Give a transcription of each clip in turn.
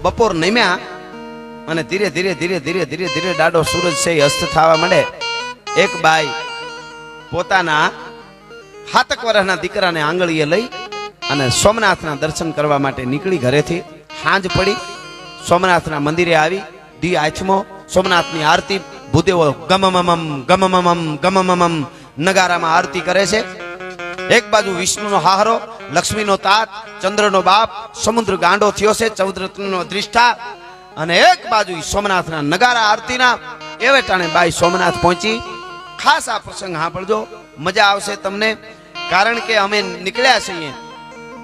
બપોર નમ્યા અને ધીરે ધીરે ધીરે ધીરે ધીરે ધીરે ડાડો સૂરજ છે એ અસ્ત થવા માંડે. એક બાઈ પોતાના 7 વર્ષના દીકરાને આંગળીએ લઈ અને સોમનાથના દર્શન કરવા માટે નીકળી ઘરેથી. સાંજ પડી, સોમનાથના મંદિરે આવી, દી આથમો, સોમનાથની આરતી. ભૂદેવો ગમમમ ગમમમ ગમમમ નગારામાં આરતી કરે છે. એક બાજુ વિષ્ણુનો હાહરો, લક્ષ્મીનો તાત, ચંદ્રનો બાપ, સમુદ્ર ગાંડો થયો છે, 14 રત્નનો અધિષ્ઠા. અને એક બાજુ સોમનાથના નગારા આરતીના. એવે ટાણે બાઈ સોમનાથ પહોંચી. ખાસ આ પ્રસંગ સાંભળજો, મજા આવશે તમને. કારણ કે અમે નીકળ્યા છીએ,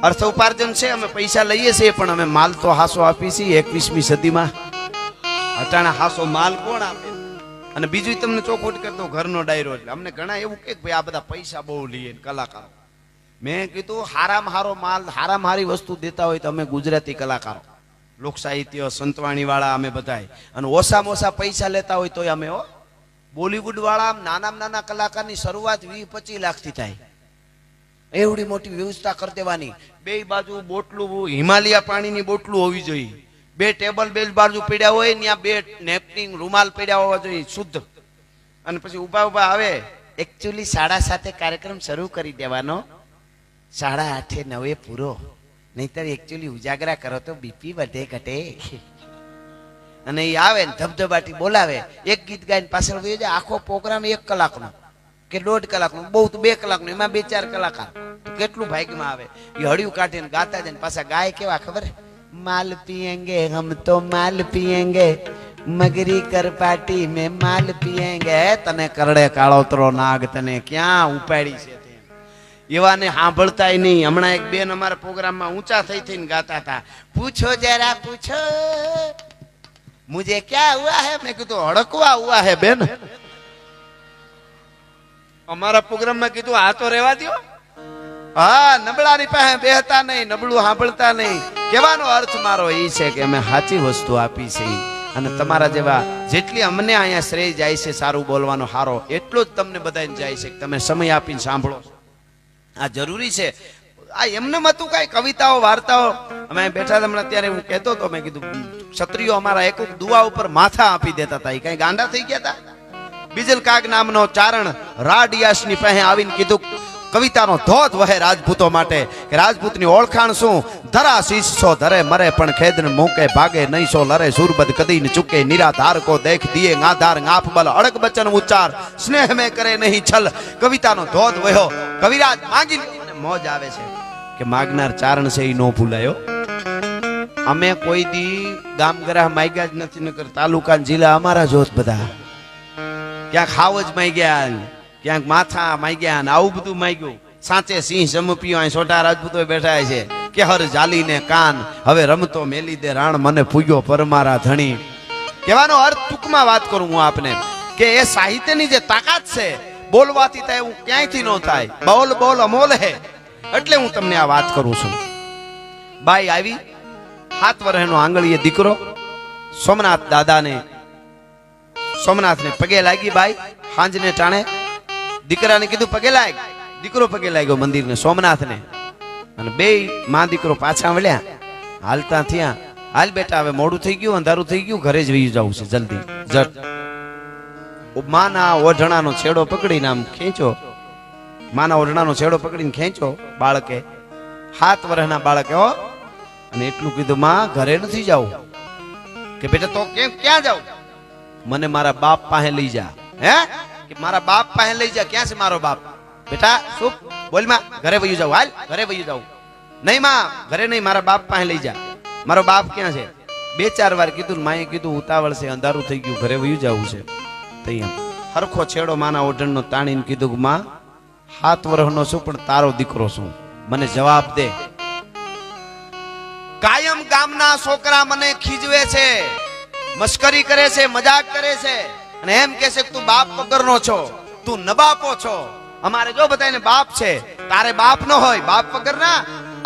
અર્થ ઉપાર્જન છે, અમે પૈસા લઈએ છીએ, પણ અમે માલ તો હાસો આપી છીએ 21મી સદીમાં. અટાણા હાસો માલ કોણ આપે? અને બીજું તમને ચોખવટ કરતો ઘરનો ડાયરો. એટલે અમને ઘણા એવું કે ભાઈ આ બધા પૈસા બહુ લઈએ કલાકારો. મેં કીધું હારામાં હારો માલ, હારામાં હારી વસ્તુ દેતા હોય તો અમે ગુજરાતી કલાકારો, લોક સાહિત્ય, સંતવાણી વાળા અમે બધાય. અને ઓછામાં ઓછા પૈસા લેતા હોય તો અમે બોલીવુડ વાળા નાના નાના કલાકારની શરૂઆત 20-25 લાખથી થાય. એવડી મોટી વ્યવસ્થા કરી દેવાની. બે બાજુ બોટલું, હિમાલયા પાણીની બોટલું હોવી જોઈએ. 2 ટેબલ બે બાજુ પડ્યા હોય, ત્યાં 2 નેપકિન રૂમાલ પડ્યા હોવા જોઈએ શુદ્ધ. અને પછી ઉભા ઉભા આવે. એકચ્યુઅલી 7:30 કાર્યક્રમ શરૂ કરી દેવાનો, 8:30-9 પૂરો. નહીતર એકચ્યુઅલી ઉજાગરા કરો તો બીપી વધે ઘટે. અને એ આવે ને ધબધબાટી બોલાવે, એક ગીત ગાઈને પાછળ વહી જાય. આખો પ્રોગ્રામ 1 કલાકનો કે 1.5 કલાકનો, બહુ તો 2 કલાકનો, એમાં 2-4 કલાકાર. કેટલું ભાગ્યમાં આવે. એ હળિયું કાઢીને ગાતા જાય. પાછા ગાય કેવા ખબર? माल पिएंगे हम तो माल पिएंगे, मगरी कर पार्टी में माल पिएंगे. तने करड़े काळोतरो नाग तने क्યાં ઉપાડી છે તે એવાને સાંભળતાય નહીં. હમણાં એક બેન અમારા પ્રોગ્રામમાં ઊંચા થઈ થઈને ગાતા હતા. પૂછો જરા પૂછો મુझे क्या हुआ है. મેં કીધું હડકવા હુઆ હે બેન. અમારા પ્રોગ્રામમાં કીધું આ તો રહેવા દો. હા, નબળાની પાસે બેહતા નહીં, નબળું સાંભળતા નહીં. કહેવાનો અર્થ મારો એ છે કે અમે સાચી વસ્તુ આપી છે. અને તમારા જેવા જેટલી અમને અહીંયા શ્રેય જાય છે સારું બોલવાનો હારો, એટલો જ તમને બધાને જાય છે કે તમે સમય આપીને સાંભળો. આ જરૂરી છે. આ એમને હતું કઈ કવિતાઓ, વાર્તાઓ. અમે બેઠા હમણાં ત્યારે હું કહેતો હતો, મેં કીધું ક્ષત્રિયો અમારા એક દુઆ ઉપર માથા આપી દેતા હતા. એ કઈ ગાંડા થઈ ગયા હતા. બીજલ કાગ નામનો ચારણ રાડિયાસની પાસે આવીને કીધું કવિતાનો ધોધ વહે રાજપૂતો માટે કે રાજપૂતની ઓળખાણ શું? ધરા શીશો ધરે મરે પણ ખેદન મૂકે, ભાગે નહીં સો લરે સુરબદ કદી ન ચૂકે, નિરાધાર કો દેખ દિએ ગાધાર ગાફ બલ, અડગ બચન ઉચ્ચાર સ્નેહ में કરે નહીં છલ. કવિતાનો ધોધ વહ્યો. કવિરાજ માંગી અને મોજ આવે છે કે માગનાર ચારણ છે એ નો ભૂલાયો. અમે કોઈ દી ગામગરા માગ્યા જ નથી, નકર તાલુકા જિલ્લા અમારા જોત બધા. ક્યાંક હાવજ માગ્યા, ક્યાંક માથા માગ્યા, આવું બધું માગ્યું. સાચે સિંહ જમપ્યો અહીં છોટા રાજપૂતો બેઠા છે કે હર જાલીને કાન, હવે રમતો મેલી દે રાણ, મને પૂગ્યો પરમારા ધણી. કહેવાનો અર્થ ટૂંકમાં વાત કરું હું આપને કે એ સાહિત્યની જે તાકાત છે બોલવાથી થાય એવું ક્યાંયથી ન થાય. બોલ બોલ અમોલ હે. એટલે હું તમને આ વાત કરું છું. બાઈ આવી, 7 વર્ષનો આંગળીએ દીકરો સોમનાથ દાદાને, સોમનાથને પગે લાગી. બાઈ હાંજને ટાણે દીકરાને કીધું પગે લાગ. દીકરો પગે લાગ્યો મંદિરને, સોમનાથને. અને બે માં દીકરો પાછા વળ્યા, હાલતા થયા. હાલ બેટા હવે મોડું થઈ ગયું, અંધારું થઈ ગયું, ઘરે જ વહી જવું છે જલ્દી જટ. માના ઓઢણાનો છેડો પકડીને આમ ખેંચો, માના ઓઢણાનો છેડો પકડીને ખેંચો બાળકે, 7 વર્ષના બાળકે. હો, અને એટલું કીધું માં ઘરે નથી જાવું. કે બેટા તો ક્યાં જાવ? મને મારા બાપ પાસે લઈ જા. હે કે મારા બાપ પાસે લઈ જા? ક્યાં છે મારો બાપ? બેટા શું બોલ માં? ઘરે વયું જાવ. હાલ ઘરે વયું જાવ. નહીં માં ઘરે નહીં, મારા બાપ પાસે લઈ જા. મારો બાપ ક્યાં છે? 2-4 વાર કીધું. માએ કીધું ઉતાવળ છે, અંધારું થઈ ગયું, ઘરે વયું જવું છે. તૈયાર હરખો છેડો માના ઓઢણનો તાણીને કીધું કે માં 7 વર્ષનો છું પણ તારો દીકરો છું, મને જવાબ દે. કાયમ ગામના છોકરા મને ખીજવે છે, મસ્કરી કરે છે, મજાક કરે છે અને એમ કહે છે કે તું બાપ વગરનો છો, તું નબાપો છો. અમારે જો બધાને બાપ છે, તારે બાપ ન હોય, બાપ વગરના.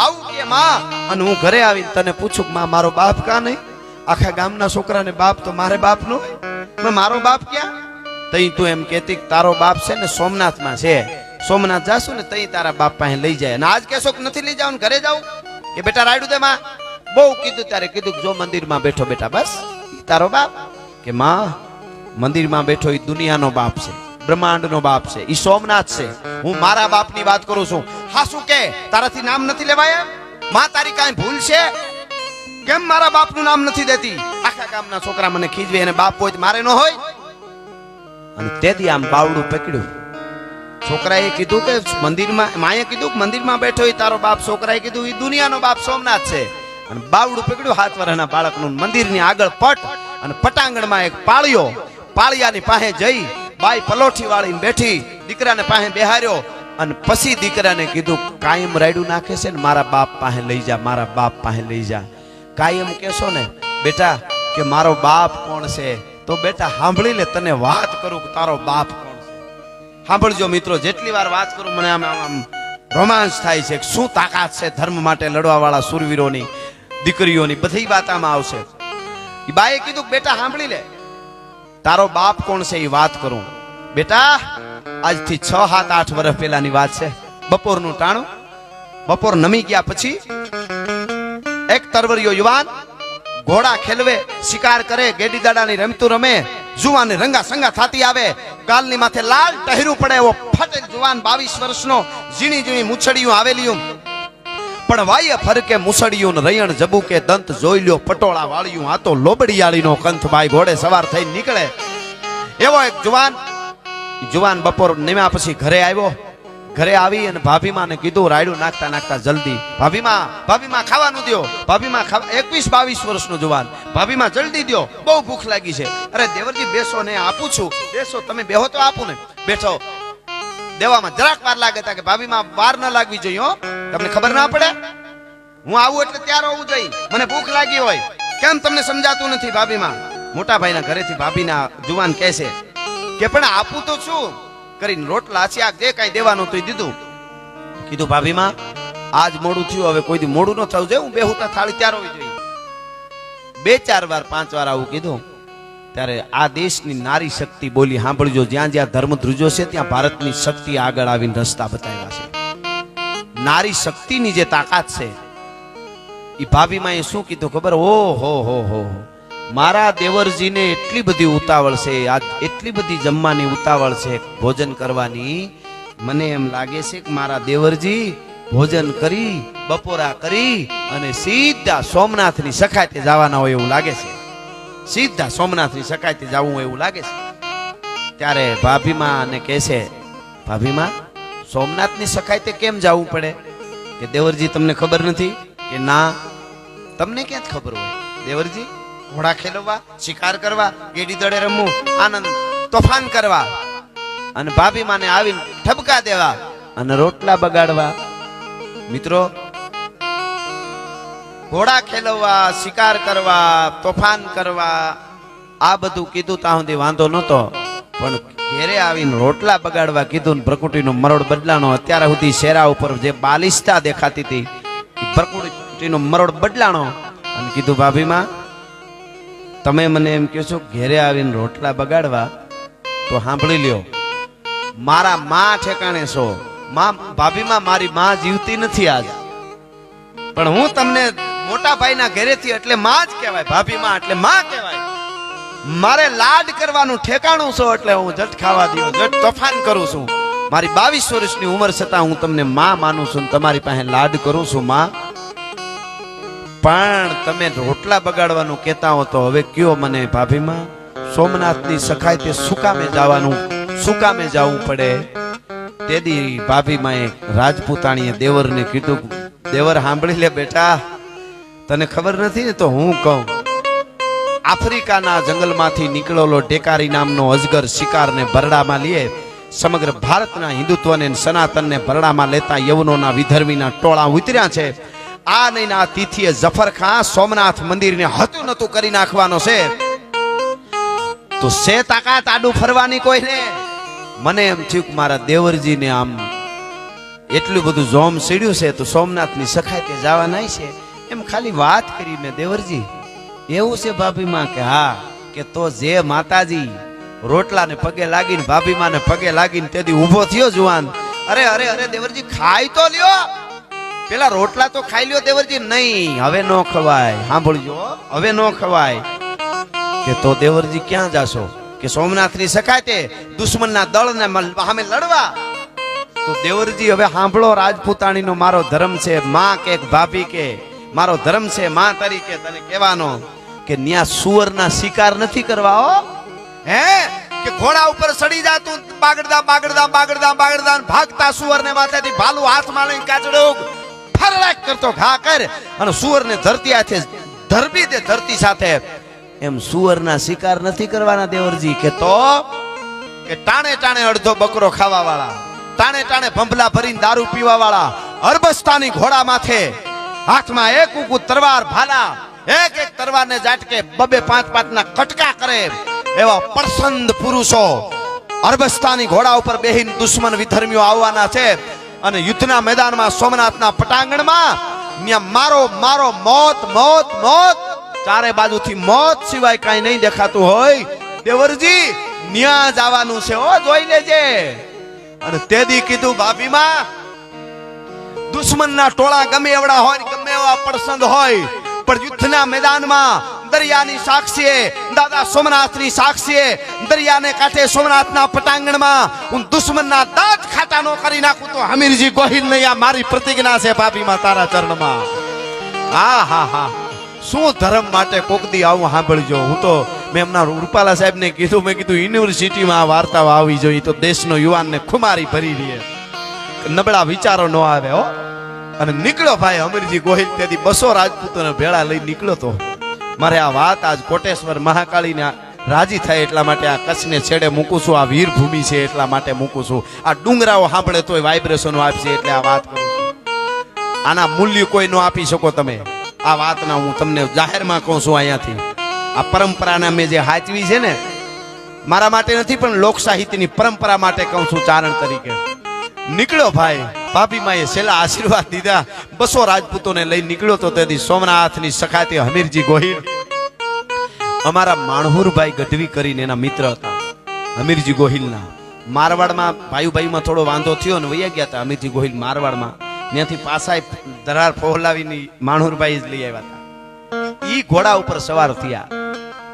આવું કે માં. અને હું ઘરે આવીને તને પૂછું કે માં મારો બાપ કા નહીં? આખા ગામના છોકરાને બાપ તો મારે બાપ નો હોય, મારો બાપ ક્યાં? તઈ તું એમ કહેતી કે તારો બાપ છે ને સોમનાથમાં છે, સોમનાથ જાશું ને તઈ તારા બાપ પાસે લઈ જાય. અને આજ કહેશો કે નથી લઈ જાવ, ઘરે જાવ કે બેટા રાયડું દે માં. બહુ કીધું ત્યારે કીધું કે જો મંદિરમાં બેઠો બેટા બસ ઈ તારો બાપ કે માં મંદિરમાં બેઠો ઈ દુનિયાનો બાપ છે, બ્રહ્માંડનો બાપ છે, ઈ સોમનાથ છે. હું મારા બાપની વાત કરું છું. હા શું કે તારાથી નામ નથી લેવાય? માં તારી કાંઈ ભૂલ છે? કેમ મારા બાપનું નામ નથી દેતી? આખા ગામના છોકરા મને ખીજવે અને બાપ હોય મારે ન હોય. અને તેથી આમ બાવડું પકડ્યું. છોકરાએ કીધું કે મંદિરમાં, માએ કીધું કે મંદિરમાં બેઠો ઈ તારો બાપ. છોકરાએ કીધું ઈ દુનિયાનો બાપ સોમનાથ છે. અને બાવડું પકડ્યું 7 વર્ષના બાળકનું. મંદિરની આગળ પટ અને પટાંગણમાં એક પાળિયો. પાળિયાની પાસે જઈ બાઈ પલોઠી વાળીને બેઠી, દીકરાને પાસે બેહાર્યો અને પછી દીકરાને કીધું કાયમ રાયડું નાખે છે ને મારા બાપ પાસે લઈ જા, મારા બાપ પાસે લઈ જા. કાયમ કેશો ને બેટા કે મારો બાપ કોણ છે, તો બેટા સાંભળી લે, તને વાત કરું કે તારો બાપ કોણ છે. સાંભળજો મિત્રો, જેટલી વાર વાત કરું મને આમ રોમાંચ થાય છે. શું તાકાત છે ધર્મ માટે લડવા વાળા સુરવીરોની, દીકરીઓની, બધી વાત આમાં આવશે. એ બાએ કીધું બેટા સાંભળી લે, તારો બાપ કોણ છે એ વાત કરું. બેટા આજથી 6, 7, 8 વર્ષ પહેલાની વાત છે. બપોરનું ટાણું, બપોર નમી ગયા પછી એક તરવરિયો યુવાન ઘોડા ખેલવે, શિકાર કરે, ગેડી દાડાની રમતું રમે, જુવાન રંગા સંગા થાતી આવે, ગાલની માથે લાલ ટહેરું પડે એવો ફટેલ જુવાન 22 વર્ષનો, ઝીણી ઝીણી મૂછડીયું આવેલીયું, પણ વાય ફરકે મુસડિયું રયણ જબુકે દંત જોઈ લ્યો પટોળા વાળ્યું. આ તો લોબડિયાળીનો કંથ બાઈ ઘોડે સવાર થઈ નીકળે એવો એક જુવાન બપોર નિમ્યા પછી ઘરે આવ્યો. ઘરે આવી અને ભાભીમાં ને કીધું રાયડું નાખતા નાખતા જલ્દી ભાભીમાં ખાવાનું દો. ભાભીમાં 21-22 વર્ષનો જુવાન, ભાભીમાં જલ્દી દો, બહુ ભૂખ લાગી છે. અરે દેવરજી બેસો ને, આપું છું, બેસો, તમે બેહો તો આપું ને. બેઠો. દેવામાં જરાક વાર લાગે તા કે ભાભીમાં વાર ન લાગવી જોઈએ. હો, તમને ખબર ના પડે? હું આવું એટલે ત્યાર હોવું જોઈએ, મને ભૂખ લાગી હોય. કેમ તમને સમજાતું નથી? ભાભીમાં મોટા ભાઈના ઘરેથી ભાભીના જુવાન કહે છે કે પણ આપું તો છું કરીને રોટલા શાક જે કાંઈ દેવાનું તો દીધું. કીધું ભાભીમાં આજ મોડું થયું, હવે કોઈ દી મોડું ન થવું જોઈએ, હું બેહુતા થાળી ત્યાર હોવી જોઈએ. 2-4 વાર 5 વાર આવું કીધું ત્યારે આ દેશની નારી શક્તિ બોલી. સાંભળજો, જ્યાં જ્યાં ધર્મ ધ્રુજો છે ત્યાં ભારતની શક્તિ આગળ આવીને રસ્તા બતાવ્યા છે. નારી શક્તિની જે તાકાત છે એ ભાભીમાં શું કીધું ખબર? હો મારા દેવરજીને એટલી બધી ઉતાવળ છે, આજ એટલી બધી જમવાની ઉતાવળ છે, ભોજન કરવાની. મને એમ લાગે છે કે મારા દેવરજી ભોજન કરી, બપોરા કરી અને સીધા સોમનાથની સખાતે જવાના હોય એવું લાગે છે. સીધા સોમનાથની સખાતે જવું હોય એવું લાગે છે. ત્યારે ભાભીમાં ને કહે છે, ભાભીમાં સોમનાથની સખાતે કેમ જવું પડે? કે દેવરજી તમને ખબર નથી? કે ના, તમને ક્યાં ખબર હોય દેવરજી? ઘોડા ખેલવા, શિકાર કરવા, ગેડી દડે રમવું, આનંદ તોફાન કરવા, અને ભાભીમાં ને આવીને ઠપકા દેવા અને રોટલા બગાડવા. મિત્રો, ઘોડા ખેલવા, શિકાર કરવા, તોફાન કરવા, આ બધું કીધું ત્યાં સુધી વાંધો નતો, પણ ઘેરે આવીને રોટલા બગાડવા કીધું. પ્રકૃતિનો મરોડ બદલાણો. અત્યાર સુધી શેરા ઉપર જે બાલિશતા દેખાતી હતી, પ્રકૃતિનો મરોડ બદલાણો અને કીધું ભાભીમાં તમે મને એમ કહો છો ઘેરે આવીને રોટલા બગાડવા, તો સાંભળી લ્યો, મારા માં ઠેકાણે છો. ભાભીમાં મારી માં જીવતી નથી આજ, પણ હું તમને મોટા ભાઈના ઘરેથી એટલે માં જ કહેવાય. ભાભીમાં એટલે માં કહેવાય. મારે લાડ કરવાનું ઠેકાણું છો એટલે હું જટ ખાવા દઉં, જટ તોફાન કરું છું. મારી 22 વર્ષની ઉંમર છતાં હું તમને માં માનું છું, તમારી પાસે લાડ કરું છું માં. પણ તમે રોટલા બગાડવાનું કહેતા હો તો હવે કયો મને ભાભીમાં, સોમનાથની સખાતે સુકામે જવું પડે? તેદી ભાભીમાં રાજપૂતાણીએ દેવરને કીધું, દેવર સાંભળી લે બેટા, તને ખબર નથી ને તો હું કહું. આફ્રિકાના જંગલમાંથી નીકળેલો ટેકારી નામનો અજગર શિકારને ભરડામાં લે. સમગ્ર ભારતના હિન્દુત્વને સનાતનને ભરડામાં લેતા યવનોના વિધર્મીના ટોળા ઉતર્યા છે. આ નહીં આ તિથિએ જફર ખાન સોમનાથ મંદિરને હતું નતું કરી નાખવાનો છે. તો સે તાકાત આડું ફરવાની કોઈને? મને એમ થયું કે મારા દેવરજીને આમ એટલું બધું જોમ સીડ્યું છે તો સોમનાથની સખાતે જવાના છે. એમ ખાલી વાત કરી મેં, દેવરજી એવું છે ભાભીમાં? કે હા. કે તો જે માતાજી રોટલાને પગે લાગીને, ભાભીમાને પગે લાગીને તેથી ઊભો થયો જુવાન, અરે દેવરજી ખાઈ તો લ્યો. પેલા રોટલા તો ખાઈ લ્યો દેવરજી. નહીં, હવે નો ખવાય. સાંભળજો, હવે નો ખવાય. કે તો દેવરજી ક્યાં જાશો? કે સોમનાથની સખાતે દુશ્મનના દળને સામે લડવા. તો દેવરજી હવે સાંભળો, રાજપૂતાણીનો મારો ધર્મ છે. માં કે ભાભી કે મારો ધર્મ છે માં તરીકે તને કહેવાનો કે ન્યા સુવરના શિકાર નથી કરવા. હો હે કે ઘોડા ઉપર ચડી જા તું, બાગડદા બાગડદા બાગડદા બાગડદા ભાગતા સુવરને માથેથી ભાલું હાથમાં લઈને કાચડો ફરલાક કરતો ઘા કર અને સુવરને ધરતી હાથે ધરબી દે ધરતી સાથે. એમ સુવરના શિકાર નથી કરવાના દેવરજી. કે તો કે ટાણે ટાણે અડધો બકરો ખાવા વાળા, ટાણે ટાણે ભંભલા ભરીને દારૂ પીવા વાળા, અરબસ્તાની ઘોડા માથે હાથમાં એક ઉકુ તરવાર ભાલા, એક એક તરવારને ઝાટકે બબે પાંચ પાંચના કટકા કરે એવા પ્રસન્ન પુરુષો અરબસ્તાની ઘોડા ઉપર બેહીને દુશ્મન વિધર્મીઓ આવવાના છે. અને યુદ્ધના મેદાનમાં સોમનાથના પટાંગણમાં ત્યાં મારો મારો મોત મોત મોત, ચારે બાજુથી મોત સિવાય કાંઈ નહીં દેખાતું હોય દેવરજી. ન્યા જવાનું છે. ઓ જોઈ લેજે. અને તેદી કીધું ભાભીમાં, દુશ્મનના ટોળા ગમે એવડા હોય, ગમે એવા પ્રસંગ હોય, પણ યુદ્ધના મેદાનમાં દરિયાની સાક્ષીએ, દાદા સોમનાથની સાક્ષીએ, દરિયાને કાંઠે સોમનાથના પટાંગણમાં હું દુશ્મનના દાંત ખાટા નો કરી નાખું તો હમીરજી ગોહિલ નહીં. આ મારી પ્રતિજ્ઞા છે ભાભીમાં તારા ચરણમાં. હા હા હા, શું ધર્મ માટે કોકદી આવું સાંભળજો. હું તો મેં એમના રૂપાલા સાહેબને કીધું, મેં કીધું યુનિવર્સિટીમાં આ વાર્તાઓ આવી જોઈએ તો દેશનો યુવાનને ખુમારી ભરી રહે, નબળા વિચારો ન આવે. હો અને નીકળ્યો ભાઈ અમીરજી ગોહિલ. તેથી 200 રાજપૂતોને ભેળા લઈ નીકળ્યો તો. મારે આ વાત આજ કોટેશ્વર મહાકાળીને રાજી થાય એટલા માટે આ કચ્છને છેડે મૂકું છું. આ વીર ભૂમિ છે એટલા માટે મૂકું છું. આ ડુંગરાઓ સાંભળે તોય વાઇબ્રેશનો આપશે એટલે આ વાત કરું છું. આના મૂલ્ય કોઈ ન આપી શકો તમે. આ વાતના હું તમને જાહેરમાં કહું છું અહીંયાથી. આ પરંપરાને મેં જે હાચવી છે ને, મારા માટે નથી પણ લોક સાહિત્યની પરંપરા માટે કહું છું ચારણ તરીકે. નીકળ્યો ભાઈ, ભાભી માએ છેલ્લા આશીર્વાદ દીધા, 200 રાજપૂતોને લઈ નીકળ્યો તો. તેથી સોમનાથની સખાતી હમીરજી ગોહિલ, અમારા માણહુરભાઈ ગઢવી કરીને એના મિત્ર હતા હમીરજી ગોહિલના. મારવાડમાં ભાઈમાં થોડો વાંધો થયો ને વૈયા ગયા હતા હમીરજી ગોહિલ મારવાડમાં. ત્યાંથી પાછા ધરાર ફોહલાવીની માણહુરભાઈ જ લઈ આવ્યા હતા. ઈ ઘોડા ઉપર સવાર થયા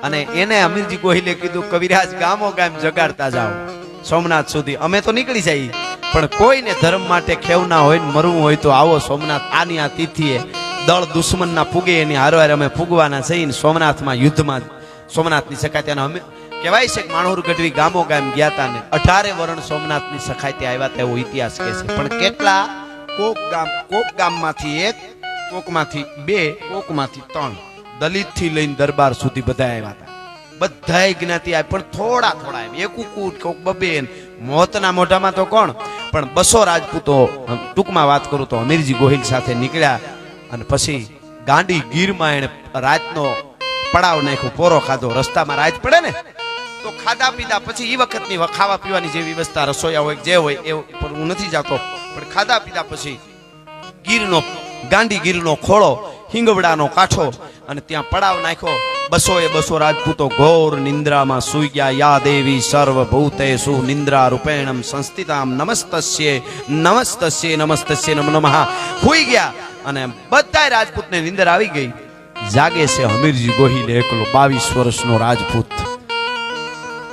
અને એને અમીરજી ગોહિલે કીધું, કવિરાજ ગામો ગામ જગાડતા જાઓ સોમનાથ સુધી. અમે તો નીકળી જઈએ, પણ કોઈને ધર્મ માટે ખેવના હોય ને મરવું હોય તો આવો સોમનાથ. આની આ તિથિએ દળ દુશ્મનના પૂગે એની હારવાર અમે પૂગવાના છીએ. સોમનાથમાં યુદ્ધમાં સોમનાથની સખાતે અમે કહેવાય છે કે માણહુર ગઢવી ગામો ગામ ગયા હતા ને 18 વરણ સોમનાથની સખાતે આવ્યા હતા એવો ઇતિહાસ કહે છે. પણ કેટલા કોક ગામમાંથી 1, કોકમાંથી 2, કોકમાંથી 3 દલિત થી લઈને દરબાર સુધી બધા આવ્યા હતા. બધાય જ્ઞાતિ આવી, પણ થોડા થોડા એમ એક કુકુટ કોક બબે. મોતના મોઢામાં તો કોણ, પણ 200 રાજપૂતો ટૂંકમાં વાત કરું તો હમીરજી ગોહિલ સાથે નીકળ્યા. અને પછી ગાંડી ગીરમાં એને રાતનો પડાવ નાખ્યો, પોરો ખાધો. રસ્તામાં રાત પડે ને તો ખાધા પીધા પછી એ વખતની ખાવા પીવાની જે વ્યવસ્થા રસોયા હોય જે હોય એ પર હું નથી જાતો, પણ ખાધા પીધા પછી ગાંડી ગીરનો ખોળો, હિંગવડાનો કાંઠો અને ત્યાં પડાવ નાખ્યો. 200 રાજપૂતો ઘોર નિંદ્રામાં સૂઈ ગયા. યા દેવી સર્વભૂતેષુ નિંદ્રા રૂપેણમ સંસ્થિતામ નમસ્તસ્યે નમસ્તસ્યે નમસ્તસ્યે નમો નમઃ સૂઈ ગયા. અને બધા રાજપૂતને નિંદર આવી ગઈ. જાગે છે હમીરજી ગોહિલ એકલો, 22 વર્ષનો રાજપૂત.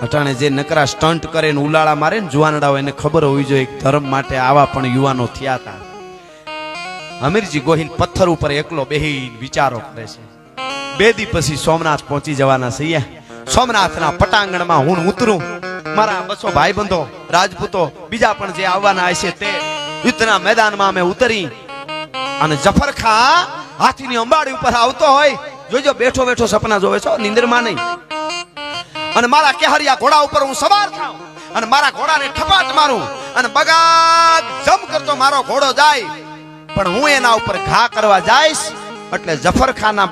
અટાણે જે નકરા સ્ટન્ટ કરે ને ઉલાળા મારે ને જુવાનડાઓ, એને ખબર હોવી જોઈએ ધર્મ માટે આવા પણ યુવાનો થયા હતા. હમીરજી ગોહિલ પથ્થર ઉપર એકલો બેહી વિચારો કરે છે. 2 દી પછી સોમનાથ પહોંચી જવાના છીએ. સોમનાથના પટાંગણમાં હું ઉતરું, મારા 200 ભાઈબંધો રાજપૂતો બીજા પણ જે આવવાના હશે તે યુદ્ધના મેદાનમાં અમે ઉતરી. અને જફર ખાં હાથીની અંબાડી ઉપર આવતો હોય, જોજો બેઠો બેઠો સપના જોવે છો, નિંદરમાં નહીં. અને મારા કેહરિયા ઘોડા ઉપર હું સવાર થાઉં અને મારા ઘોડાને ઠપાટ મારું અને બગાદ જમ કરતો મારો ઘોડો જાય, પણ હું એના ઉપર ઘા કરવા જઈશ એટલે જફરખાના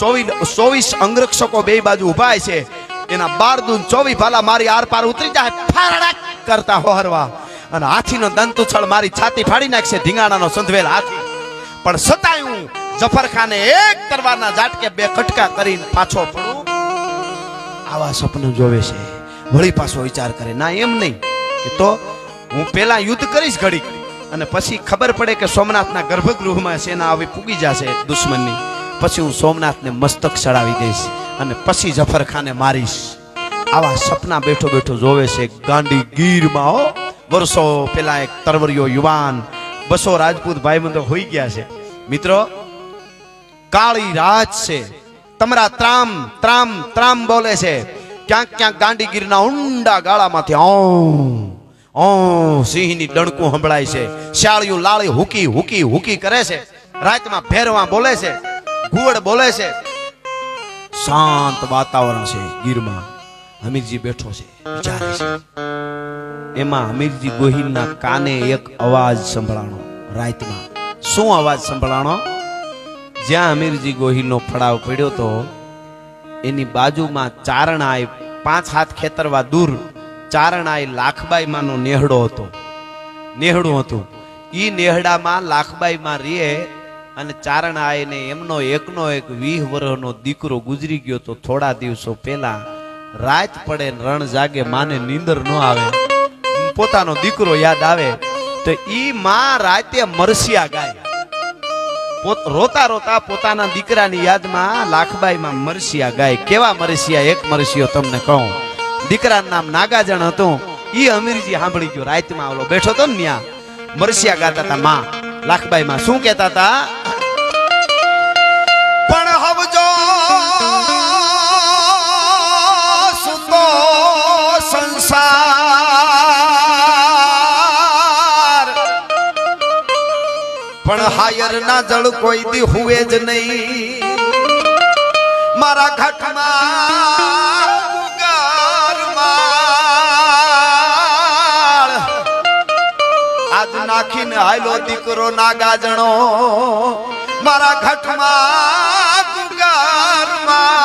24 અંગરક્ષકો બે બાજુ ઉભા છે. એના 24 ભાલા મારી આર પાર ઉતરી જાય, ફારડાક કરતા હોહરવા. અને હાથીનો દંત ઉછળ મારી છાતી ફાડી નાખશે, ધીંગાણાનો સંધવેલ હાથી. પણ છતાંય હું જફરખાને એક તરવારના ઝાટકે 2 કટકા કરીને પાછો પડું. આવા સપનું જોવે છે. વળી પાછો વિચાર કરે, ના એમ નહીં કે તો હું પેલા યુદ્ધ કરીશ ઘડી, અને પછી ખબર પડે કે સોમનાથના ગર્ભગૃહમાં સેના આવી પૂગી જશે દુશ્મનની, પછી હું સોમનાથને મસ્તક ચડાવી દઈશ અને પછી જફરખાને મારીશ. આવા સપના બેઠો બેઠો જોવે છે ગાંડી ગીરમાં. હો, વર્ષો પેલા એક તરવરિયો યુવાન 200 રાજપૂત ભાઈબંધો હોઈ ગયા છે. મિત્રો, કાળી રાત છે, તમારા ત્રામ ત્રામ ત્રામ બોલે છે. ક્યાંક ક્યાંક ગાંડીગીરના ઊંડા ગાળામાંથી સિંહની ડણકું સંભળાય છે. શાળિયું લાળી હુકી હુકી હુકી કરે છે. રાતમાં ભેરવા બોલે છે, ઘુવડ બોલે છે. શાંત વાતાવરણ છે ગીરમાં. હમીરજી બેઠો છે, વિચારે છે. એમાં હમીરજી ગોહિલના કાને એક અવાજ સંભળાણો. રાતમાં શું અવાજ સંભળાણો? જ્યાં હમીરજી ગોહિલનો ફડાવ પડ્યો તો એની બાજુમાં ચારણાય 5 હાથ ખેતરવા દૂર ચારણાય લાખબાઈમાંનો નેહડો હતો. નેહડું હતું. ઈ નેહડામાં લાખબાઈમાં રહે અને ચારણાયને એમનો એકનો એક 20 વર્ષનો દીકરો ગુજરી ગયો તો થોડા દિવસો પહેલા. રાત પડે રણ જાગે, માને નીંદર ન આવે, પોતાનો દીકરો યાદ આવે તો ઈ માં રાતે મરસિયા ગાય. રોતા રોતા પોતાના દીકરાની યાદમાં લાખબાઈમાં મરસિયા ગાય. કેવા મરસિયા? એક મરસિયો તમને કહું. દીકરાનું નામ નાગાજણ હતું. ઈ હમીરજી સાંભળી ગયો. રાતમાં ઓલો બેઠો તો ને ત્યાં મરસિયા ગાતા હતા માં. લાખબાઈમાં શું કહેતા હતા? પણ હવજો સુતો સંસાર, પણ હાયર ના જળ કોઈ દી હુએ જ નહીં. મારા ઘાટમાં ગુગારમાળ આજ નાખીને હાયલો દીકરો નાગાજણો. મારા ઘાટમાં ગુગારમાળ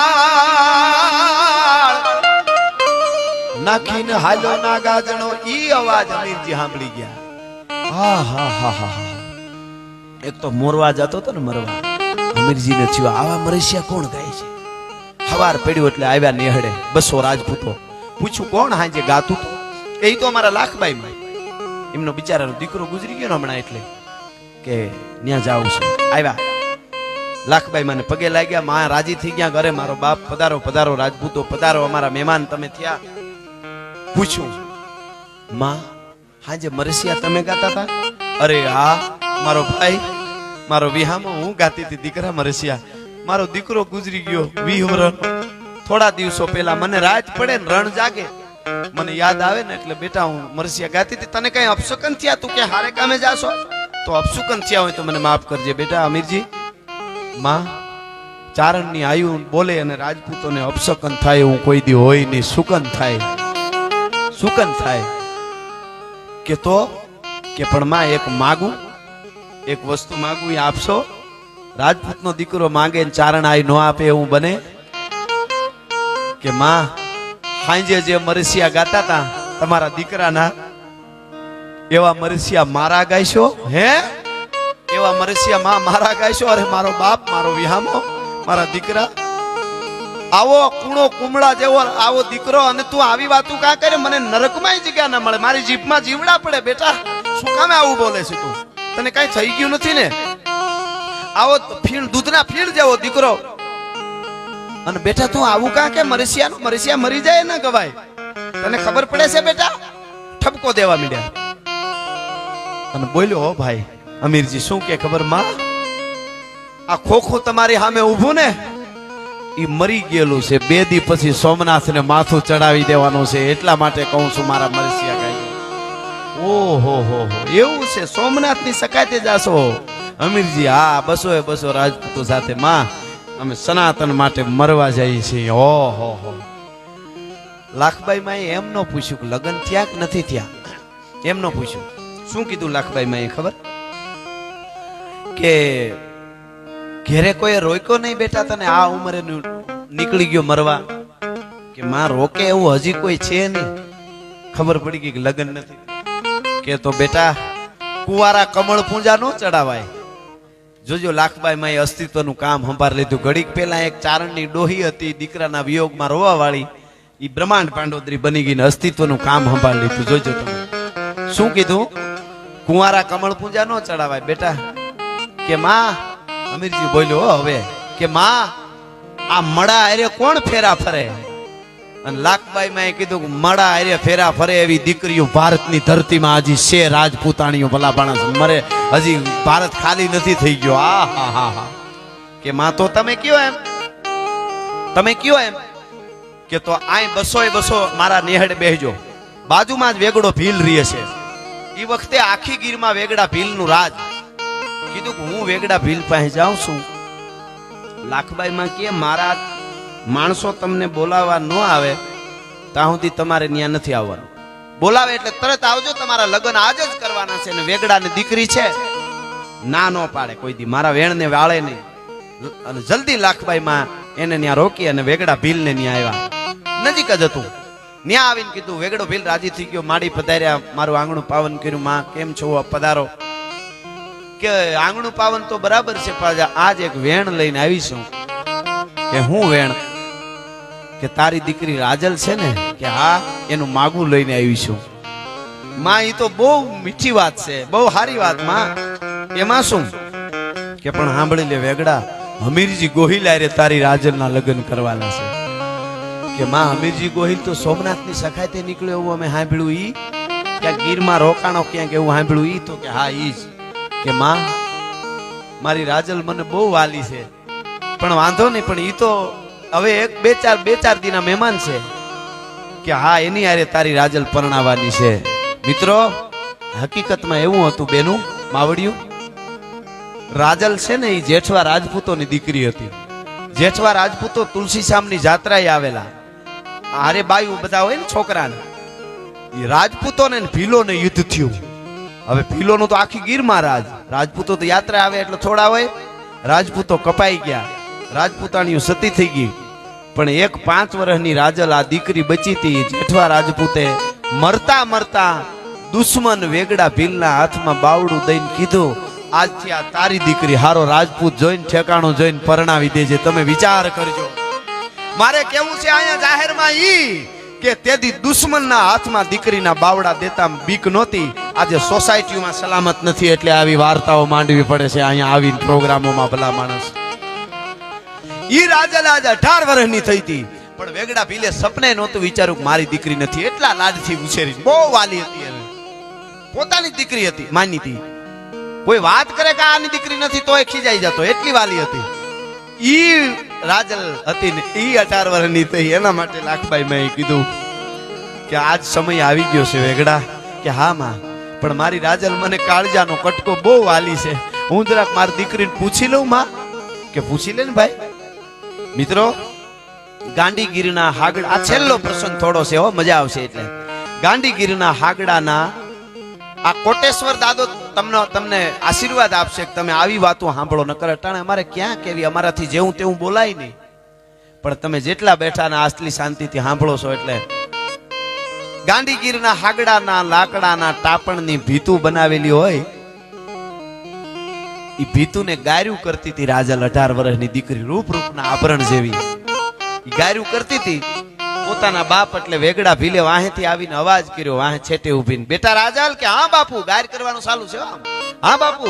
નાખીને હાયલો નાગાજણો. ઈ અવાજ હમીરજી સાંભળી ગયા. હા હા હા હા. એક તો મોરવા જતો હતો ને મરવા. હમીરજી ને થયું આવા મરસિયા કોણ ગાય છે? સવાર પડ્યું એટલે આવ્યા નેહડે 200 રાજપૂતો. પૂછ્યું કોણ હાજે ગાતું તો? એ તો અમારા લાખબાઈમાં. એમનો બિચારાનો દીકરો ગુજરી ગયો ને હમણાં, એટલે કે ત્યાં જાઉં છું. આવ્યા લાખબાઈ મને પગે લાગ્યા. માં રાજી થઈ ગયા. ઘરે મારો બાપ પધારો પધારો, રાજપૂતો પધારો, અમારા મહેમાન તમે થયા. પૂછ્યું માં હાજે મરસિયા તમે ગાતા હતા? અરે હા મારો ભાઈ, મારો વિહામો હું ગાતી હતી દીકરા મરસિયા. મારો દીકરો ગુજરી ગયો 20 વર્ષનો. થોડા દિવસો પહેલા મને રાત પડે ને રણ જાગે, મને યાદ આવે ને એટલે બેટા હું મરસિયા ગાતી હતી. તને કઈ અપશુકન થયા? તું કે હારે કામે જાશો તો અપશુકન થયા હોય તો મને માફ કરજે બેટા. અમીરજી માં ચારણની આયુ બોલે અને રાજપૂતોને અપશુકન થાય હું કોઈ દી હોય નહીં. સુકન થાય, સુકન થાય કે તો કે પણ માં એક માગું, એક વસ્તુ માગું એ આપશો? રાજપૂતનો દીકરો માંગે ને ચારણ આઈ નો આપે એવું બને? કે માં હાંજે જે મરસિયા ગાતા હતા તમારા દીકરાના, એવા મરસિયા મારા ગાયશો? હે એવા મરસિયા માં મારા ગાયશો? અરે મારો બાપ, મારો વિહામો, મારા દીકરા, આવો કૂણો કુમળા જેવો આવો દીકરો, અને તું આવી વાતું કા કરે? મને નરકમાં જગ્યા ના મળે, મારી જીભમાં જીવડા પડે. બેટા શું કામે આવું બોલે છે તું? તને કઈ થઈ ગયું નથી ને? આવો ફીણ દૂધના ફીણ જેવો દીકરો, અને બેટા તું આવું કા કે? મરસિયા મરી જાય ના ગવાય. તને ખબર પડે છે બેટા? ઠપકો દેવા માંડ્યા અને બોલ્યો હો ભાઈ અમીરજી શું કે ખબર? માં આ ખોખું તમારી સામે ઊભું ને ઈ મરી ગયેલું છે. 2 દી પછી સોમનાથને માથું ચડાવી દેવાનું છે, એટલા માટે કહું છું મારા મરસિયા ગાય. ઓહો હો એવું છે? સોમનાથની સકાતે જાશો અમીરજી? હા 200 રાજપૂતો સાથે માં અમે સનાતન માટે મરવા જઈએ છીએ. ઓહો હો. લાખબાઈ માં એમ ન પૂછ્યું કે લગ્ન થયા કે નથી થયા, એમ ન પૂછ્યું. શું કીધું લાખબાઈ માં ખબર? કે ઘેરે કોઈ રોક્યો નહીં બેટા તને આ ઉંમરે નીકળી ગયો મરવા? કે માં રોકે એવું હજી કોઈ છે નહીં. ખબર પડી ગઈ કે લગ્ન નથી. કે તો બેટા કુંવારા કમળ પૂંજા નો ચડાવાય. જોજો લાખબાઈ માં અસ્તિત્વનું કામ સંભાળ લીધું. ઘડીક પહેલા એક ચારણની ડોહી હતી દીકરાના વિયોગમાં રોવા વાળી, ઈ બ્રહ્માંડ પાંડોદરી બની ગઈ ને અસ્તિત્વનું કામ સંભાળ લીધું. જોજો તમે શું કીધું કુંવારા કમળ પૂજા નો ચડાવાય બેટા. કે માં, અમીરજી બોલ્યો હો હવે, કે માં આ મડા હારે કોણ ફેરા ફરે? અને લાખબાઈ માં કીધું કે મડા હારે ફેરા ફરે એવી દીકરીઓ ભારતની ધરતીમાં હજી છે. રાજપૂતાણીઓ ભલા માણસ મરે, હજી ભારત ખાલી નથી થઈ ગયો. આ હા હા હા. કે માં તો તમે કયો એમ, તમે કયો એમ કે તો આય 200 મારા નેહડે બેહજો. બાજુમાં જ વેગડો ભીલ રહે છે. એ વખતે આખી ગીરમાં વેગડા ભીલનું રાજ. કીધું કે હું વેગડા ભીલ પાસે જાઉં છું. લાખબાઈ માં કે મારા માણસો તમને બોલાવવા ન આવે ત્યાં સુધી તમારે ત્યાં નથી આવવાનું. બોલાવે એટલે તરત આવજો, તમારા લગ્ન આજ જ કરવાના છે. ને વેગડાની દીકરી છે, ના નો પાડે કોઈ દી, મારા વેણને વાળે નહીં. અને જલ્દી લાખબાઈ માં એને ત્યાં રોકી અને વેગડા ભીલ ને ત્યાં આવ્યા. નજીક જ હતું. ત્યાં આવીને કીધું, વેગડો ભીલ રાજી થઈ ગયો, માડી પધાર્યા, મારું આંગણું પાવન કર્યું. માં કેમ છો, પધારો. કે આંગણું પાવન તો બરાબર છે, પણ આજ એક વેણ લઈને આવીશું. કે હું વેણ? કે તારી દીકરી રાજલ છે ને, કે હા, એનું માગું લઈને આવીશું. માં ઈ તો બહુ મીઠી વાત છે, બહુ સારી વાત. માં એમાં શું? કે પણ સાંભળી લે વેગડા, હમીરજી ગોહિલ આરે તારી રાજલના લગ્ન કરવાના છે. કે માં હમીરજી ગોહિલ તો સોમનાથની સખાતે નીકળ્યો એવું અમે સાંભળ્યું. ઈ ક્યાંક ગીરમાં રોકાણો ક્યાંક એવું સાંભળ્યું. ઈ તો કે હા ઈ જ. કે માં મારી રાજલ મને બહુ વાલી છે, પણ વાંધો નહીં, પણ ઈ તો હવે બે ચાર દિના મહેમાન છે. કે હા, એની હારે તારી રાજલ પરણાવવાની છે. મિત્રો, હકીકતમાં એવું હતું બેનું માવડિયું, રાજલ છે ને એ જેઠવા રાજપૂતોની દીકરી હતી. જેઠવા રાજપૂતો તુલસી શામની જાત્રાએ આવેલા. હારે બાયું બધા હોય ને છોકરાને, એ રાજપૂતોને ભીલોને યુદ્ધ થયું. હવે ભીલોનું તો આખી ગીરમાં રાજ. રાજપૂતો તો યાત્રા આવે એટલે થોડા હોય. રાજપૂતો કપાઈ ગયા, રાજપૂતાણીઓ સતી થઈ ગઈ. પણ એક 5 વર્ષની રાજલ આ દીકરી બચી હતી. જેઠવા રાજપૂતે મરતા મરતા દુશ્મન વેગડા ભીલના હાથમાં બાવડું દઈને કીધું, આજથી આ તારી દીકરી, હારો રાજપૂત જોઈને ઠેકાણું જોઈને પરણાવી દેજે. તમે વિચાર કરજો. મારે કેવું છે અહીંયા જાહેરમાં ઈ કે તેદી દુશ્મનના હાથમાં દીકરીના બાવડા દેતા બીક નહોતી. આજે સોસાયટીમાં સલામત નથી એટલે આવી વાર્તાઓ માંડવી પડે છે અહીંયા આવીને પ્રોગ્રામોમાં. ભલા માણસ, ઈ રાજલ આજ 18 વર્ષની થઈ હતી, પણ વેગડા ભીલે સપને નહોતું વિચાર્યું કે મારી દીકરી નથી. એટલા લાડથી ઉછેરી, બહુ વાલી હતી. હવે પોતાની દીકરી હતી, માની હતી. કોઈ વાત કરે કે આની દીકરી નથી તોય ખીજાઈ જતો, એટલી વાલી હતી. ઈ રાજલ હતી ને ઈ 18 વર્ષની થઈ. એના માટે લાખબાઈ મેં કીધું કે આજ સમય આવી ગયો છે વેગડા. કે હા માં, પણ મારી રાજલ મને કાળજાનો કટકો બહુ વાલી છે. હું જરાક મારી દીકરીને પૂછી લઉં માં? કે પૂછી લે ને ભાઈ. મિત્રો, ગાંડીગીરના હાગડા, આ છેલ્લો પ્રસંગ થોડો છે હો, મજા આવશે. એટલે ગાંડીગીરના હાગડાના આ કોટેશ્વર દાદો તમને આશીર્વાદ આપશે કે તમે આવી વાતો સાંભળો. ન કરે અટાણે અમારે ક્યાં કેવી, અમારાથી જેવું તેવું બોલાય નહીં. પણ તમે જેટલા બેઠા ને આટલી શાંતિથી સાંભળો છો. એટલે ગાંડીગીરના હાગડાના લાકડાના ટાપણની ભીતું બનાવેલી હોય, એ ભીતુને ગાર્યું કરતી હતી રાજલ. 18 વર્ષની દીકરી, રૂપના આભરણ જેવી ગાર્યું કરતી હતી. પોતાના બાપ એટલે વેગડા ભીલે વાહેથી આવીને અવાજ કર્યો, વાહે છેટે ઉભીને, બેટા રાજલ. કે હા બાપુ, ગાર કરવાનું ચાલુ છે. હા બાપુ.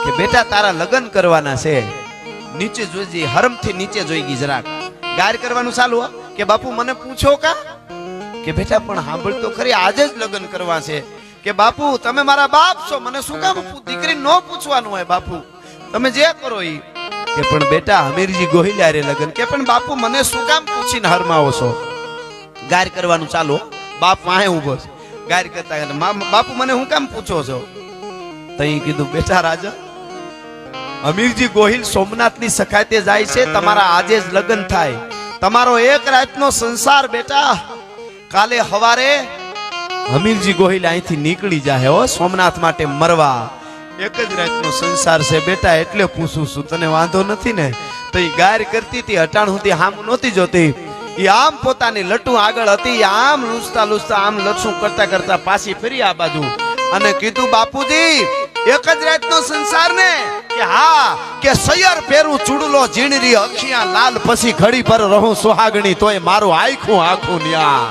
કે બેટા તારા લગ્ન કરવાના છે, નીચે જોઈજી, હરમથી નીચે જોઈ ગઈ જરાક. ગાર કરવાનું ચાલુ. કે બાપુ મને પૂછો કા? કે બેટા પણ સાંભળ તો ખરી, આજે જ લગ્ન કરવા છે. કે બાપુ તમે મારા બાપ છો, મને શું કામ દીકરી નો પૂછવાનું હોય? બાપુ તમે જે કરો ઈ. કે પણ બેટા હમીરજી ગોહિલ હારે લગ્ન. કે પણ બાપુ મને શું કામ પૂછીને હરમાવો છો? ગાર કરવાનું ચાલો. બાપ વાહે ઉભો છે, ગાર કરતા. બાપુ મને શું કામ પૂછો છો? તઈ કીધું, બેટા રાજા, હમીરજી ગોહિલ સોમનાથની સખાતે જાય છે, તમારા આજે જ લગ્ન થાય. તમારો એક રાતનો સંસાર બેટા, કાલે હવારે હમીરજી ગોહિલ અહીંથી નીકળી જાય હો સોમનાથ માટે મરવા. એક જ રાતનો સંસાર છે બેટા, એટલે પૂછું છું, તને વાંધો નથી ને? તો એ ગાર કરતી હતી, અટાણ સુધી આમ નહોતી જોતી. એ આમ પોતાની લટુ આગળ હતી, આમ લૂસતા લૂસતા આમ લટસું કરતા કરતા પાછી ફરી આ બાજુ અને કીધું, બાપુજી એક જ રાતનો સંસાર ને? કે હા. કે સૈયર પેરું ચૂડલો ઝીણરી અખિયા લાલ, પછી ઘડી પર રહું સુહાગણી, તોય મારું આખું ન્યા.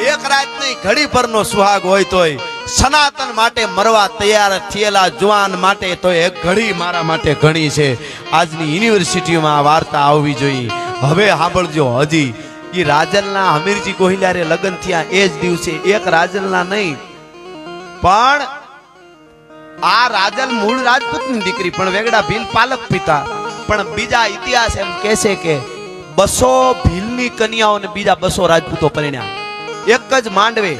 એક રાત નહીં ઘડી પરનો સુહાગ હોય તોય સનાતન માટે મરવા તૈયાર થયેલા જુવાન માટે તો એક ઘડી મારા માટે ઘણી છે. આજની યુનિવર્સિટીમાં આ વાર્તા આવવી જોઈએ. હવે સાંભળજો, હજી એ રાજલના હમીરજી ગોહિલારે લગ્ન થયા એ જ દિવસે, એક રાજલના નહીં પણ આ રાજલ મૂળ રાજપૂતની દીકરી પણ વેગડા ભીલ પાલક પિતા. પણ બીજા ઇતિહાસ એમ કહેશે કે 200 ભીલની કન્યાઓને બીજા 200 રાજપૂતો પરિણ્યા. એક જ માંડવે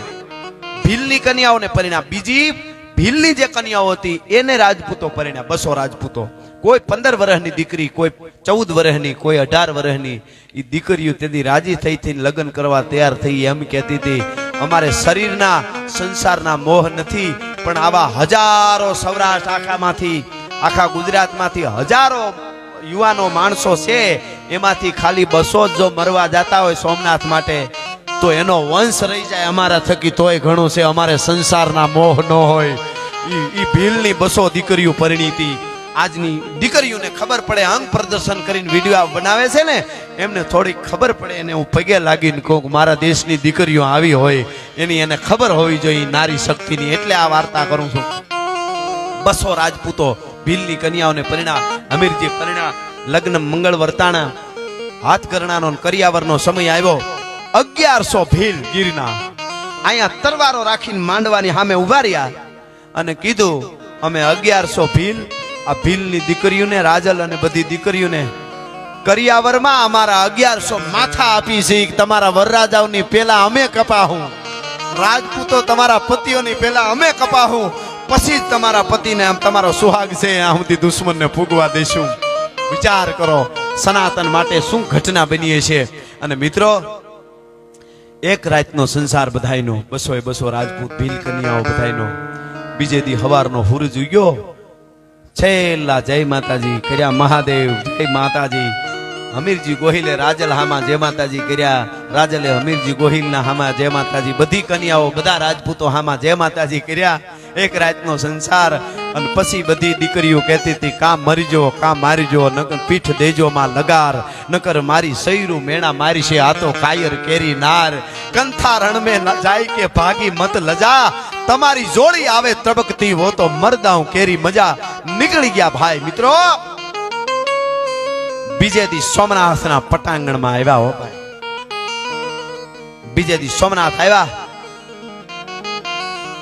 ભીલની કન્યાઓને પરિણ્યા, બીજી ભીલની જે કન્યાઓ હતી એને રાજપૂતો પરિણ્યા. 200 રાજપૂતો. કોઈ 15 વર્ષની દીકરી, કોઈ 14 વર્ષની, કોઈ 18 વર્ષની. એ દીકરીઓ તેથી રાજી થઈ લગ્ન કરવા તૈયાર થઈ. એમ કહેતી હતી અમારે શરીરના સંસારના મોહ નથી, પણ આવા હજારો સૌરાષ્ટ્ર આખામાંથી, આખા ગુજરાતમાંથી હજારો યુવાનો માણસો છે, એમાંથી ખાલી 200 જો મરવા જતા હોય સોમનાથ માટે તો એનો વંશ રહી જાય અમારા થકી તોય ઘણું છે. અમારે સંસારના મોહ ન હોય. ઈ ભીલની 200 દીકરીઓ પરિણીતી. આજની દીકરીઓને ખબર પડે, અંગ પ્રદર્શન કરીને વિડીયો બનાવે છે ને, એમને થોડી ખબર પડે. એને હું પગે લાગીને કહું મારા દેશની દીકરીઓ આવી હોય, એની એને ખબર હોવી જોઈએ નારી શક્તિની. એટલે આ વાર્તા કરું છું. 200 રાજપૂતો ભીલની કન્યાઓને પરિણા, હમીરજી પરિણા, લગ્ન મંગળ વર્તાણા, હાથ કરણાનો કરિયાવરનો સમય આવ્યો. 1100 ભીલ ગીરના અહીંયા તરવારો રાખીને માંડવાની સામે ઉભા રહ્યા અને કીધું અમે 1100 ભીલ, આ ભીલની દીકરીઓને, રાજલ અને બધી દીકરીઓને કરિયાવરમાં અમારા 1100 માથા આપી છે. તમારા વરરાજાઓની પેલા અમે કપાહું, રાજપૂતો તમારા પતિઓની પેલા અમે કપાહું, પછી જ તમારા પતિને આમ તમારો સુહાગ છે આ સુધી દુશ્મનને ફૂગવા દેશું. વિચાર કરો સનાતન માટે શું ઘટના બની છે. અને મિત્રો, એક રાતનો સંસાર બધાયનો, 200 રાજપૂત ભીલ કન્યાઓ બધાયનો. બીજે દી હવારનો હુરજ ઉગ્યો, છેલ્લા જય માતાજી કર્યા મહાદેવ, જય માતાજી. હમીરજી ગોહિલે રાજલ હામાં જય માતાજી કર્યા, રાજલે હમીરજી ગોહિલના હામાં જય માતાજી. બધી કન્યાઓ, બધા રાજપૂતો હામાં જય માતાજી કર્યા. એક રાતનો સંસાર. અને પછી બધી દીકરીઓ કહેતી હતી કાં મરીજો, કાં મારીજો, નકર પીઠ દેજો માં લગાર, નકર મારી સૈરું મેણા મારી છે આ તો કાયર કેરી નાર. કંથા રણ में જાય કે ભાગી મત લજા, તમારી જોડી આવે તબકતી वो तो મરદાઉં કેરી મજા. નીકળી ગયા ભાઈ. મિત્રો, બીજે દી સોમનાથના પટાંગણમાં આવ્યા. હો ભાઈ, બીજે દી સોમનાથ આવ્યા.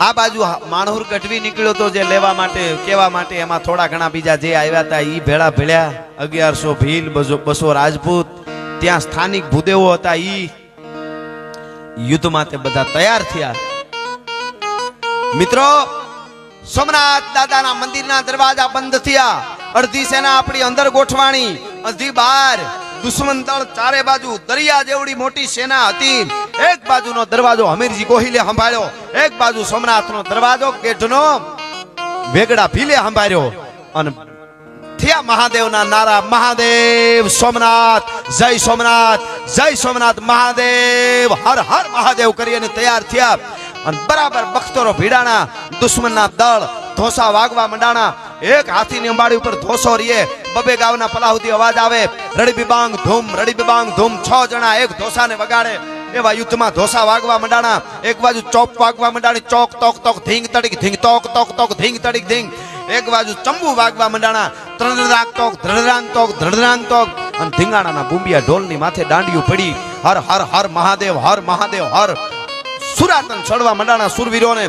આ બાજુ માણહુર ગઢવી નીકળ્યો તો જે લેવા માટે, કેવા માટે. એમાં થોડા ઘણા બીજા જે આવ્યા હતા ઈ ભેળા ભેળ્યા. 1100 ભીલ, 200 રાજપૂત, ત્યાં સ્થાનિક ભૂદેવો હતા. ઈ યુદ્ધ માટે બધા તૈયાર થયા. મિત્રો, સોમનાથ દાદાના મંદિરના દરવાજા બંધ થયા. અડધી સેના આપણી અંદર ગોઠવાણી, અડધી બહાર. દુશ્મન દળ ચારે બાજુ, દરિયા જેવડી મોટી સેના હતી. એક બાજુનો દરવાજો હમીરજી ગોહિલે સંભાળ્યો, એક બાજુ સોમનાથનો દરવાજો ગેટનો વેગડા ભીલે સંભાળ્યો. અને થયા મહાદેવના નારા, મહાદેવ સોમનાથ, જય સોમનાથ, જય સોમનાથ, મહાદેવ, હર હર મહાદેવ કરીને તૈયાર થયા. અને બરાબર બખ્તરો ભીડાણા, દુશ્મનના દળ ધોસા વાગવા મંડાણા. એક હાથીની અંબાડી ઉપર ધોસો રીએ, બબે ગાવના પલાહુથી અવાજ આવે, રડી બિબાંગ ધૂમ, રડી બિબાંગ ધૂમ. 6 જણા એક ધોસાને વગાડે. એવા યુદ્ધમાં ધોસા વાગવા મંડાણા. એક બાજુ ચોપ વાગવા મંડાણી, ચોક તોક તોક ધીંગ તડીક ધીંગ, તોક તોક તોક ધીંગ તડીક ધીંગ. એક બાજુ ચંબુ વાગવા મંડાણા, ત્રણરાંગ તોક, ધ્રડરાંગ તોક, ધ્રડરાંગ તોક. અને ધીંગાણાના બુંબિયા ઢોલની માથે દાંડિયું પડી. હર હર હર મહાદેવ, હર મહાદેવ, હર. સુરાતન ચડવા મંડાણા સુરવીરોને.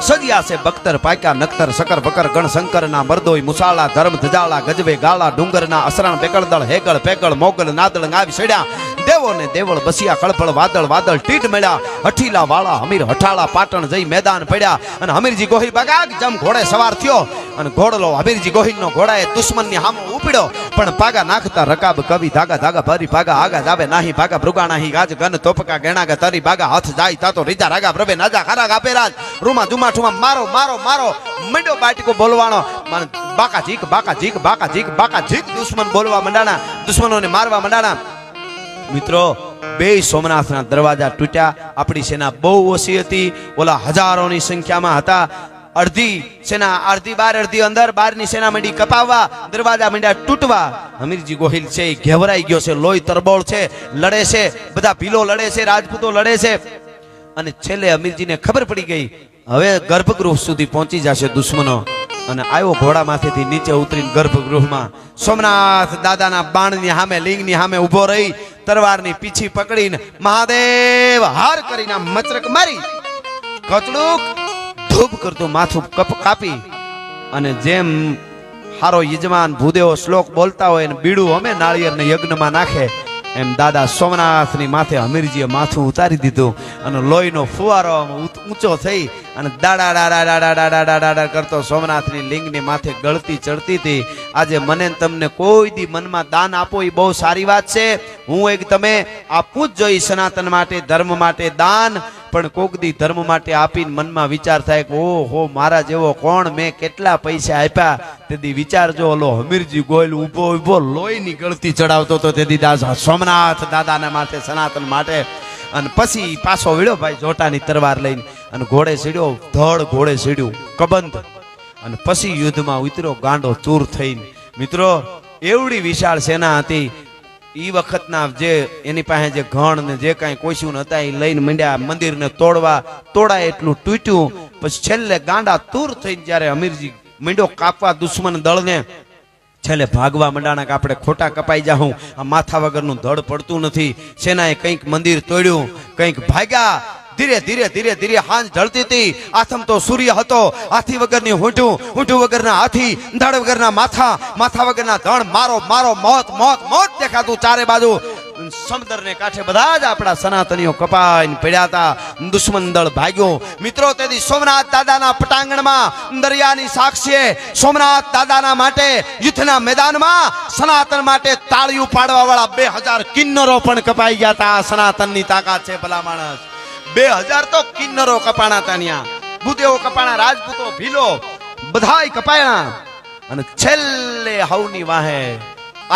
સજ્યા છે બખ્તર પાક્યા નખ્તર, શકર બકર ગણ શંકરના મરદોય મુસાળા, ધર્મ ધજાળા, ગજવે ગાળા, ડુંગરના અસરણ પેકળદળ, હેગળ પેકળ, મોગલ નાદળ ગાવી સડ્યા. દેવો ને દેવળ બસિયા, કળપળ વાદળ વાદળ ટીટ મળ્યા. હઠીલા વાળા હમીર હઠાળા, પાટણ જઈ મેદાન પડ્યા. અને હમીરજી ગોહિલ બગાગ જમ ઘોડે સવાર થયો. અને ઘોડલો હમીરજી ગોહિલનો ઘોડાએ દુશ્મનની સામે ઉપડ્યો. પણ પાગા નાખતા રકાબ કવિ, ધાગા ધાગા ભરી ભાગા, આગા જાવે નાહી ભાગા, ભૃગા નાહી ગાજ ગન તોપકા ગેણાગા તરી ભાગા, હાથ જાય તાતો રીજા રાગા પ્રભે નાજા ખરા ગાપે રાજ. રૂમા જુમા ઠુમા મારો મારો મારો મંડો બાટકો બોલવાનો. બાકા ઝીક, બાકા ઝીક, બાકા ઝીક, બાકા ઝીક. દુશ્મન બોલવા મંડાણા, દુશ્મનોને મારવા મંડાણા. મિત્રો, 2 સોમનાથના દરવાજા તૂટ્યા. આપણી સેના બહુ ઓછી હતી, ઓલા હજારોની સંખ્યામાં હતા. અડધી સેના, અડધી બહાર, અડધી અંદર. બહારની સેના મંડી કપાવવા, દરવાજા મંડ્યા તૂટવા. હમીરજી ગોહિલ છે એ ઘેવરાઈ ગયો છે, લોહી તરબોળ છે, લડે છે. બધા ભીલો લડે છે, રાજપૂતો લડે છે. અને છેલ્લે અમીરજીને ખબર પડી ગઈ હવે ગર્ભગૃહ સુધી પહોંચી જશે દુશ્મનો, અને આવ્યો ઘોડામાંથી નીચે ઉતરીને ગર્ભગૃહમાં સોમનાથ દાદાના બાણની સામે લિંગની સામે ઉભો રહી તરવારની પીછી પકડીને મહાદેવ હાર કરીને મચરક મારી કચડુક ધૂપ કરતું માથું કાપી, અને જેમ હારો યજમાન ભૂદેવો શ્લોક બોલતા હોય ને બીડું અમે નાળિયેરને યજ્ઞમાં નાખે એમ દાદા સોમનાથની માથે અમીરજીએ માથું ઉતારી દીધું, અને લોહીનો ફુવારો ઊંચો થઈ અને દાડા દાડા દાડા દાડા દાડા દાડા કરતો સોમનાથની લિંગની માથે ગળતી ચડતી હતી. આજે મને તમને કોઈ દી મનમાં દાન આપો એ બહુ સારી વાત છે. હું એક તમે આપવું જ જોઈએ સનાતન માટે, ધર્મ માટે દાન, પણ કોક દી ધર્મ માટે આપીને મનમાં વિચાર થાય કે ઓહો મારા જેવો કોણ, મેં કેટલા પૈસા આપ્યા. તેથી વિચારજો ઓલો હમીરજી ગોયલ ઊભો ઊભો લોહીની ગળતી ચડાવતો હતો તેથી સોમનાથ દાદાના માટે સનાતન માટે. અને પછી પાછો વીડ્યો ભાઈ જોટાની તરવાર લઈને અને ઘોડે સીડ્યો, ધડ ઘોડે સીડ્યું કબંધ, અને પછી યુદ્ધમાં ઉતર્યો ગાંડો ચૂર થઈને. મિત્રો એવડી વિશાળ સેના હતી ઈ વખતના, જે એની પાસે જે ઘણ ને જે કાંઈ કોઈશું હતા એ લઈને મંડ્યા મંદિરને તોડાય એટલું તૂટ્યું. પછી છેલ્લે ગાંડા તૂર થઈને જ્યારે અમીરજી મંડ્યો કાપવા દુશ્મન દળને, છેલ્લે ભાગવા મંડાણા કે આપણે ખોટા કપાઈ જાઉં, આ માથા વગરનું ધડ પડતું નથી. સેનાએ કંઈક મંદિર તોડ્યું, કંઈક ભાગ્યા. ધીરે ધીરે ધીરે ધીરે હાંજ ઢળતી હતી. આથમ તો સૂર્ય હતો, હાથી વગરની ઊંટું, ઊંટું વગરના હાથી, ધડ વગરના માથા, માથા વગરના ધણ, મારો મારો મોત મોત મોત દેખાતું ચારે બાજુ. સમુદ્રને કાંઠે બધા જ આપણા સનાતનીઓ કપાઈને પડ્યા હતા. દુશ્મન દળ ભાગ્યો. મિત્રો તેથી સોમનાથ દાદાના પટાંગણમાં દરિયાની સાક્ષીએ સોમનાથ દાદાના માટે યુદ્ધના મેદાનમાં સનાતન માટે તાળીઓ પાડવા વાળા 2000 કિન્નરો પણ કપાઈ ગયા હતા. સનાતનની તાકાત છે ભલા માણસ. 2000 તો કિન્નરો કપાણા હતા ત્યાં, ભૂદેવો કપાણા, રાજપૂતો ભીલો બધાય કપાયા. અને છેલ્લે હવની વાહે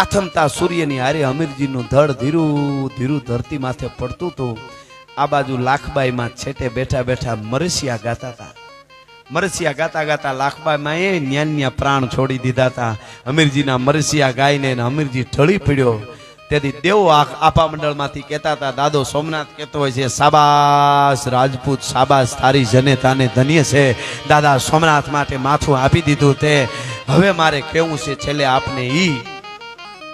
આથમતા સૂર્યની હારે અમીરજીનું ધડ ધીરું ધીરું ધરતી માથે પડતું હતું. આ બાજુ લાખબાઈમાં છેટે બેઠા બેઠા મરસિયા ગાતા હતા. મરસિયા ગાતા ગાતા લાખબાઈમાં એ ન્યાન્યા પ્રાણ છોડી દીધા હતા. અમીરજીના મરસિયા ગાઈને અમીરજી ઢળી પડ્યો. તેથી દેવો આપા મંડળમાંથી કહેતા હતા, દાદો સોમનાથ કહેતો હોય છે, સાબાસ રાજપૂત સાબાસ, તારી જનેતાને ધન્ય છે. દાદા સોમનાથ માટે માથું આપી દીધું. તે હવે મારે કેવું છે છેલ્લે આપને ઈ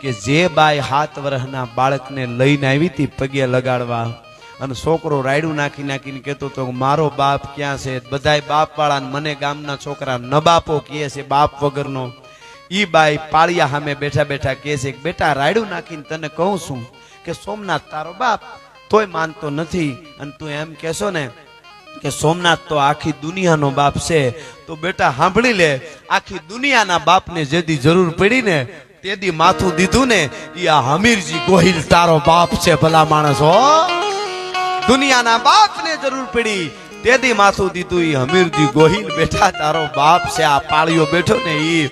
કે જે બાઈ 7 વર્ષના બાળકને લઈને આવી હતી પગે લગાડવા, અને છોકરો રાયડું નાખી નાખીને કહેતો હતો મારો બાપ ક્યાં છે. બધાય બાપ વાળા, મને ગામના છોકરા ન બાપો કહે છે બાપ વગરનો. ઈ બાઈ પાળિયા સામે બેઠા બેઠા કહે છે કે બેટા રાયડું નાખીને તને કહું છું કે સોમનાથ તારો બાપ, તોય માનતો નથી. અને તું એમ કહેશો ને કે સોમનાથ તો આખી દુનિયાનો બાપ છે, તો બેટા સાંભળી લે, આખી દુનિયાના બાપને જેદી જરૂર પડી ને તેદી માથું દીધું ને ઈ આ હમીરજી ગોહિલ તારો બાપ છે ભલા માણસ. હો દુનિયાના બાપને જરૂર પડી તેદી માથું દીધું ઈ હમીરજી ગોહિલ બેઠા તારો બાપ છે. આ પાળીઓ બેઠો ને ઈ,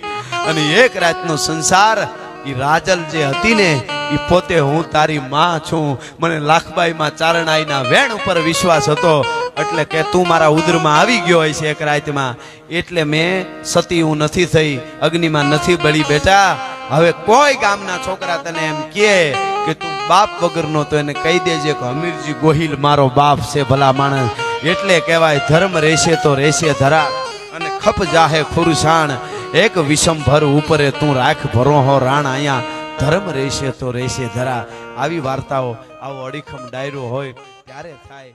અને એક રાતનો સંસાર ઈ રાજલ જે હતી ને ઈ પોતે હું તારી માં છું. મને લાખબાઈમાં ચારણાઈના વેણ ઉપર વિશ્વાસ હતો, એટલે કે તું મારા ઉદરમાં આવી ગયો હોય છે એક રાતમાં, એટલે મેં સતી હું નથી થઈ, અગ્નિમાં નથી બળી. બેટા હવે કોઈ ગામના છોકરા તને એમ કે તું બાપ વગરનો, તો એને કહી દેજે કે હમીરજી ગોહિલ મારો બાપ છે ભલા માણસ. એટલે કહેવાય ધર્મ રહેશે તો રહેશે ધરા, અને ખપ જાહે ખુરસાણ. એક વિષમભર ઉપરે તું રાખ ભરોહો રાણ. અહીંયા ધર્મ રહેશે તો રહેશે ધરા. આવી વાર્તાઓ, આવો અડીખમ ડાયરો હોય ત્યારે થાય.